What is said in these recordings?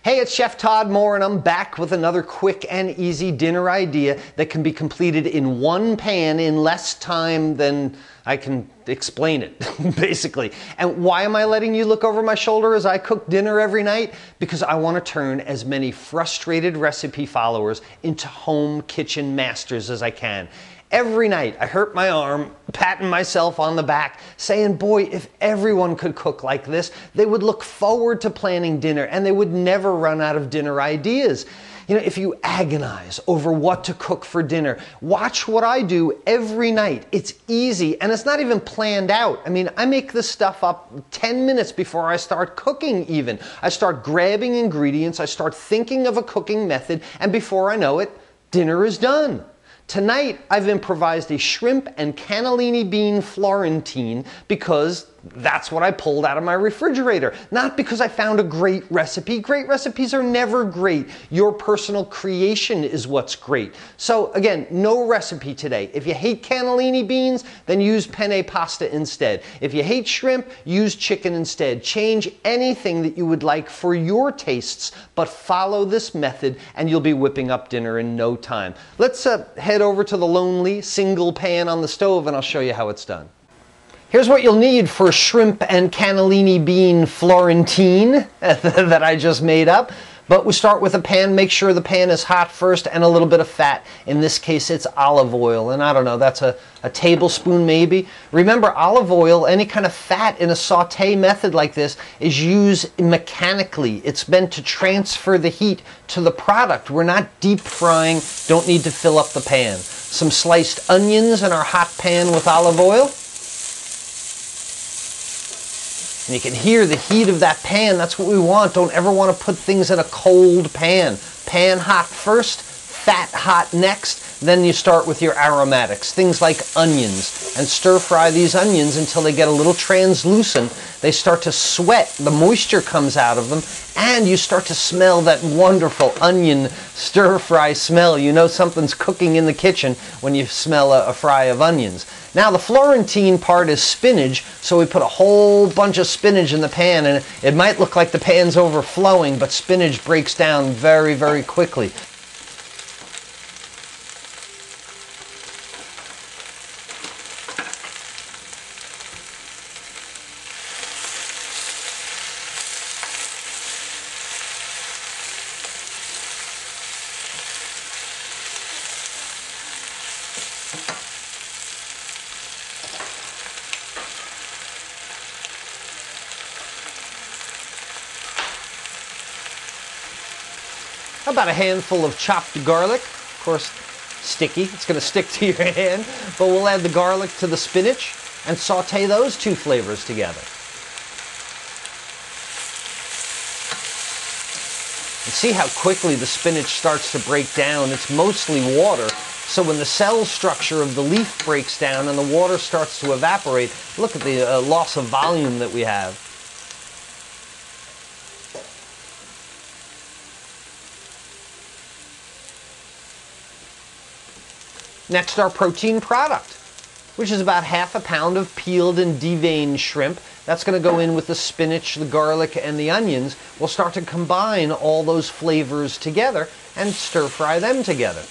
Hey, it's Chef Todd Moore, and I'm back with another quick and easy dinner idea that can be completed in one pan in less time than I can explain it, basically. And why am I letting you look over my shoulder as I cook dinner every night? Because I want to turn as many frustrated recipe followers into home kitchen masters as I can. Every night I hurt my arm, patting myself on the back, saying, boy, if everyone could cook like this, they would look forward to planning dinner and they would never run out of dinner ideas. You know, if you agonize over what to cook for dinner, watch what I do every night. It's easy and it's not even planned out. I mean, I make this stuff up 10 minutes before I start cooking even. I start grabbing ingredients, I start thinking of a cooking method, and before I know it, dinner is done. Tonight, I've improvised a shrimp and cannellini bean Florentine because that's what I pulled out of my refrigerator. Not because I found a great recipe. Great recipes are never great. Your personal creation is what's great. So again, no recipe today. If you hate cannellini beans, then use penne pasta instead. If you hate shrimp, use chicken instead. Change anything that you would like for your tastes, but follow this method and you'll be whipping up dinner in no time. Let's head over to the lonely single pan on the stove and I'll show you how it's done. Here's what you'll need for shrimp and cannellini bean Florentine that I just made up. But we start with a pan. Make sure the pan is hot first and a little bit of fat. In this case, it's olive oil. And I don't know, that's a tablespoon maybe. Remember, olive oil, any kind of fat in a saute method like this is used mechanically. It's meant to transfer the heat to the product. We're not deep frying, don't need to fill up the pan. Some sliced onions in our hot pan with olive oil. And you can hear the heat of that pan. That's what we want. Don't ever want to put things in a cold pan. Pan hot first, fat hot next. Then you start with your aromatics, things like onions. And stir fry these onions until they get a little translucent. They start to sweat. The moisture comes out of them. And you start to smell that wonderful onion stir fry smell. You know something's cooking in the kitchen when you smell a fry of onions. Now the Florentine part is spinach, so we put a whole bunch of spinach in the pan, and it might look like the pan's overflowing, but spinach breaks down very, very quickly. About a handful of chopped garlic, of course sticky, it's going to stick to your hand, but we'll add the garlic to the spinach and saute those two flavors together. And see how quickly the spinach starts to break down. It's mostly water, so when the cell structure of the leaf breaks down and the water starts to evaporate, look at the loss of volume that we have. Next, our protein product, which is about half a pound of peeled and deveined shrimp. That's going to go in with the spinach, the garlic, and the onions. We'll start to combine all those flavors together and stir fry them together.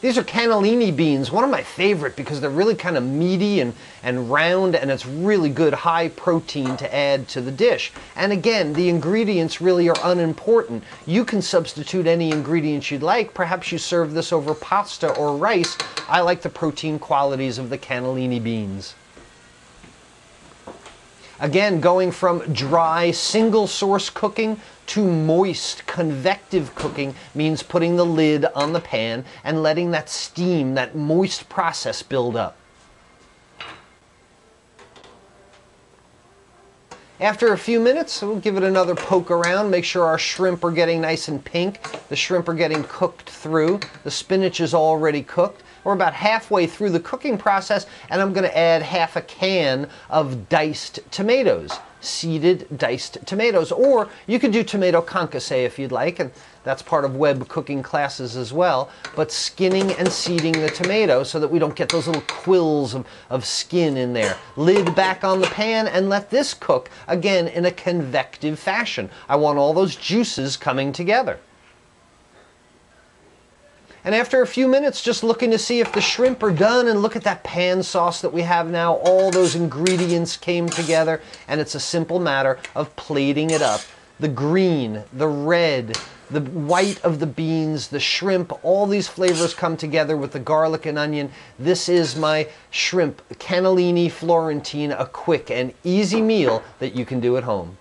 These are cannellini beans, one of my favorite because they're really kind of meaty and round, and it's really good high protein to add to the dish. And again, the ingredients really are unimportant. You can substitute any ingredients you'd like. Perhaps you serve this over pasta or rice. I like the protein qualities of the cannellini beans. Again, going from dry, single source cooking to moist, convective cooking means putting the lid on the pan and letting that steam, that moist process build up. After a few minutes, we'll give it another poke around, make sure our shrimp are getting nice and pink, the shrimp are getting cooked through, the spinach is already cooked. We're about halfway through the cooking process, and I'm going to add half a can of diced tomatoes. Seeded diced tomatoes, or you could do tomato concasse if you'd like, and that's part of web cooking classes as well, but skinning and seeding the tomato so that we don't get those little quills of skin in there. Lid back on the pan and let this cook, again, in a convective fashion. I want all those juices coming together. And after a few minutes, just looking to see if the shrimp are done, and look at that pan sauce that we have now. All those ingredients came together, and it's a simple matter of plating it up. The green, the red, the white of the beans, the shrimp, all these flavors come together with the garlic and onion. This is my shrimp cannellini Florentine, a quick and easy meal that you can do at home.